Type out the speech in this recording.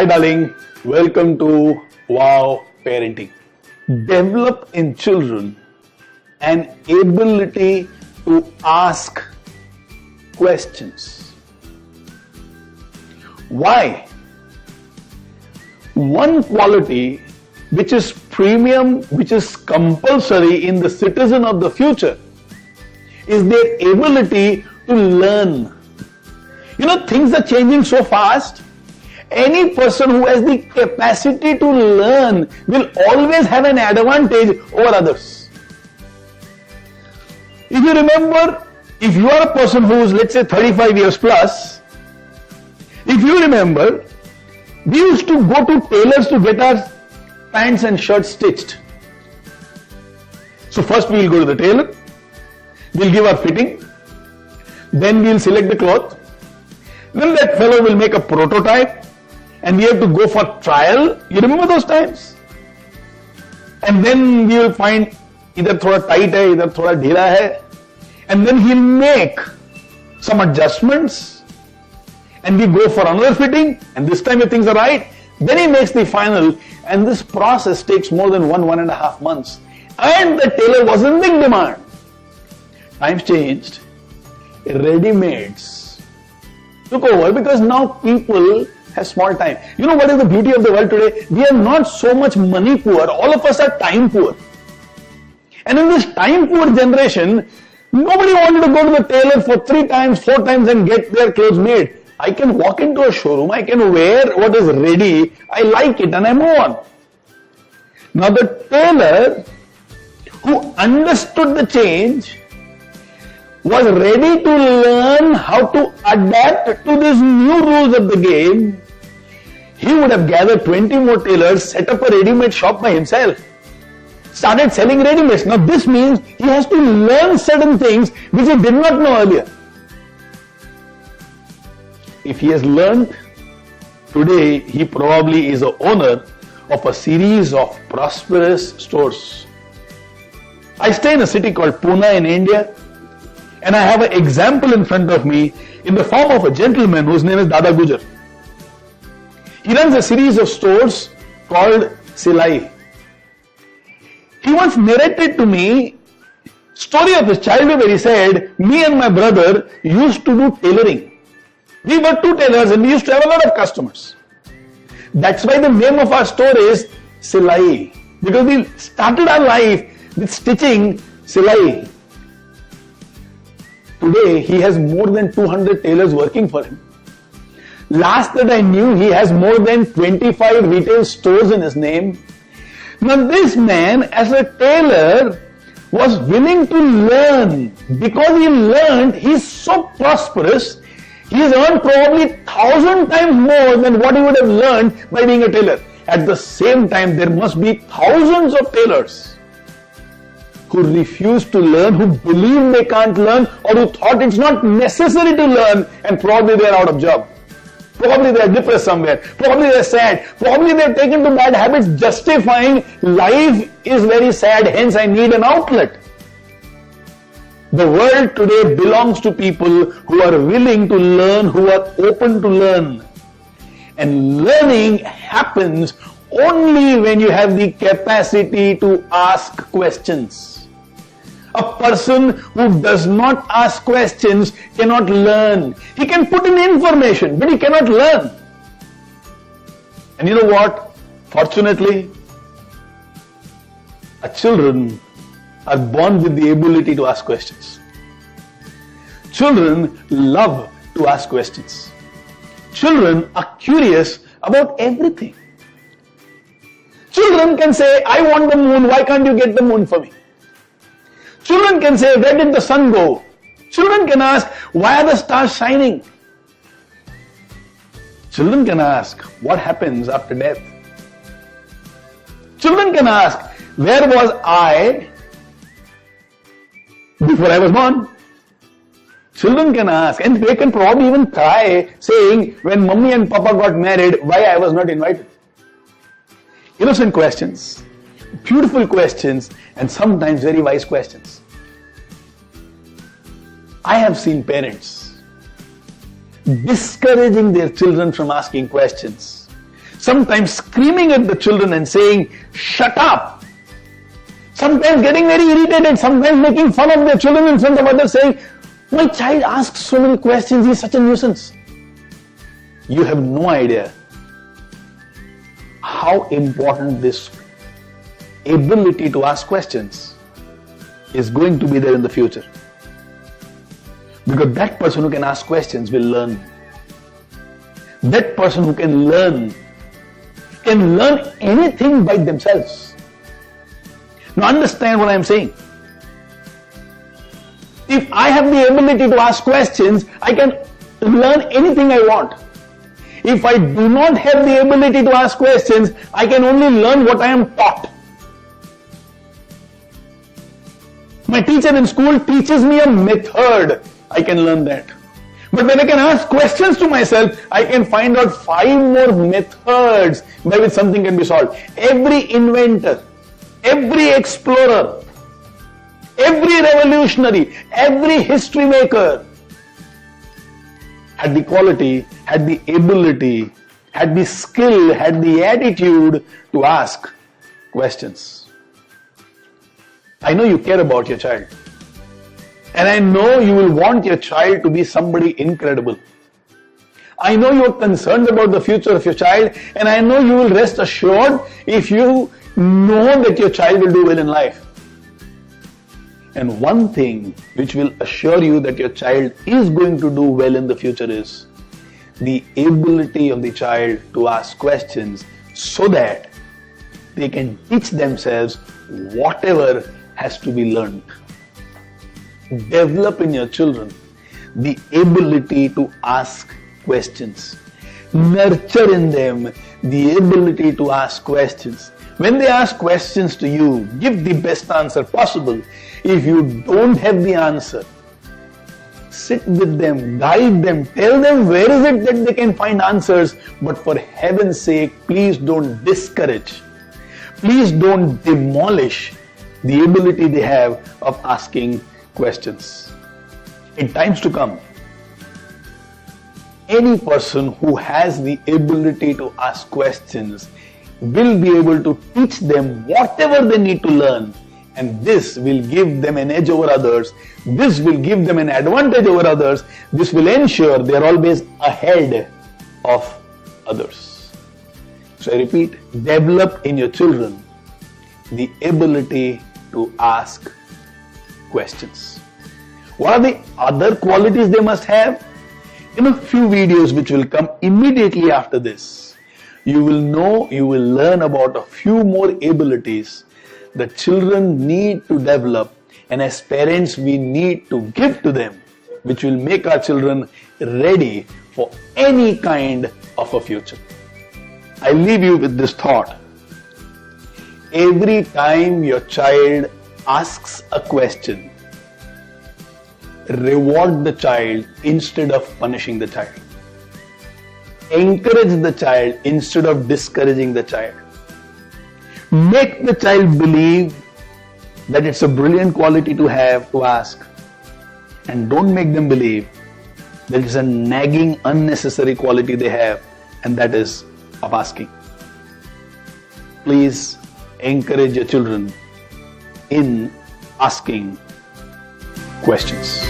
Hi darling, welcome to Wow Parenting. Develop in children an ability to ask questions. Why? One quality which is premium, which is compulsory in the citizen of the future is their ability to learn. You know, things are changing so fast. Any person who has the capacity to learn will always have an advantage over others. If you remember, if you are a person who is, let's say, 35 years plus, if you remember, we used to go to tailors to get our pants and shirts stitched. So first we will go to the tailor, we'll give our fitting, then we'll select the cloth, then that fellow will make a prototype and we have to go for trial. You remember those times? And then we will find either thoda tight hai, either thoda dhila hai, and then he'll make some adjustments and we go for another fitting, and this time if things are right, then he makes the final, and this process takes more than 1.5 months. And the tailor was in big demand. Times changed. Ready-mades took over because now people have small time. You know what is the beauty of the world today? We are not so much money poor. All of us are time poor. And in this time poor generation, nobody wanted to go to the tailor for 3 times, 4 times and get their clothes made. I can walk into a showroom, I can wear what is ready, I like it and I move on. Now the tailor who understood the change was ready to learn how to adapt to these new rules of the game. He would have gathered 20 more tailors, set up a ready-made shop by himself, started selling ready-mades. Now this means he has to learn certain things which he did not know earlier. If he has learned, today he probably is the owner of a series of prosperous stores. I stay in a city called Pune in India, and I have an example in front of me in the form of a gentleman whose name is Dada Gujar. He runs a series of stores called Silai. He once narrated to me story of his childhood where he said, me and my brother used to do tailoring. We were 2 tailors and we used to have a lot of customers. That's why the name of our store is Silai, because we started our life with stitching Silai. Today he has more than 200 tailors working for him. Last that I knew, he has more than 25 retail stores in his name. Now this man as a tailor was willing to learn. Because he learned, he is so prosperous. He has earned probably 1,000 times more than what he would have learned by being a tailor. At the same time, there must be thousands of tailors who refuse to learn, who believe they can't learn, or who thought it's not necessary to learn, and probably they're out of job. Probably they're depressed somewhere. Probably they're sad. Probably they're taken to bad habits, justifying life is very sad, hence I need an outlet. The world today belongs to people who are willing to learn, who are open to learn. And learning happens only when you have the capacity to ask questions. A person who does not ask questions cannot learn. He can put in information, but he cannot learn. And you know what? Fortunately, our children are born with the ability to ask questions. Children love to ask questions. Children are curious about everything. Children can say, I want the moon, why can't you get the moon for me? Children can say, where did the sun go? Children can ask, why are the stars shining? Children can ask, what happens after death? Children can ask, where was I before I was born? Children can ask, and they can probably even try saying, when Mummy and Papa got married, why I was not invited? Innocent questions, beautiful questions, and sometimes very wise questions. I have seen parents discouraging their children from asking questions, sometimes screaming at the children and saying, shut up. Sometimes getting very irritated, sometimes making fun of their children in front of others, saying, my child asks so many questions, he is such a nuisance. You have no idea how important this ability to ask questions is going to be there in the future. Because that person who can ask questions will learn. That person who can learn anything by themselves. Now understand what I am saying. If I have the ability to ask questions, I can learn anything I want. If I do not have the ability to ask questions, I can only learn what I am taught. My teacher in school teaches me a method. I can learn that. But when I can ask questions to myself, I can find out 5 more methods by which something can be solved. Every inventor, every explorer, every revolutionary, every history maker had the quality, had the ability, had the skill, had the attitude to ask questions. I know you care about your child. And I know you will want your child to be somebody incredible. I know you are concerned about the future of your child, and I know you will rest assured if you know that your child will do well in life. And one thing which will assure you that your child is going to do well in the future is the ability of the child to ask questions so that they can teach themselves whatever has to be learned. Develop in your children the ability to ask questions. Nurture in them the ability to ask questions. When they ask questions to you, give the best answer possible. If you don't have the answer, sit with them, guide them, tell them where is it that they can find answers, but for heaven's sake, please don't discourage. Please don't demolish the ability they have of asking questions. In times to come, any person who has the ability to ask questions will be able to teach them whatever they need to learn, and this will give them an edge over others. This will give them an advantage over others. This will ensure they are always ahead of others. So I repeat, develop in your children the ability to ask questions. What are the other qualities they must have? In a few videos which will come immediately after this, you will learn about a few more abilities that children need to develop, and as parents we need to give to them, which will make our children ready for any kind of a future. I leave you with this thought. Every time your child asks a question, reward the child instead of punishing the child. Encourage the child instead of discouraging the child. Make the child believe that it's a brilliant quality to have to ask, and don't make them believe that it's a nagging, unnecessary quality they have, and that is of asking. Please encourage your children in asking questions.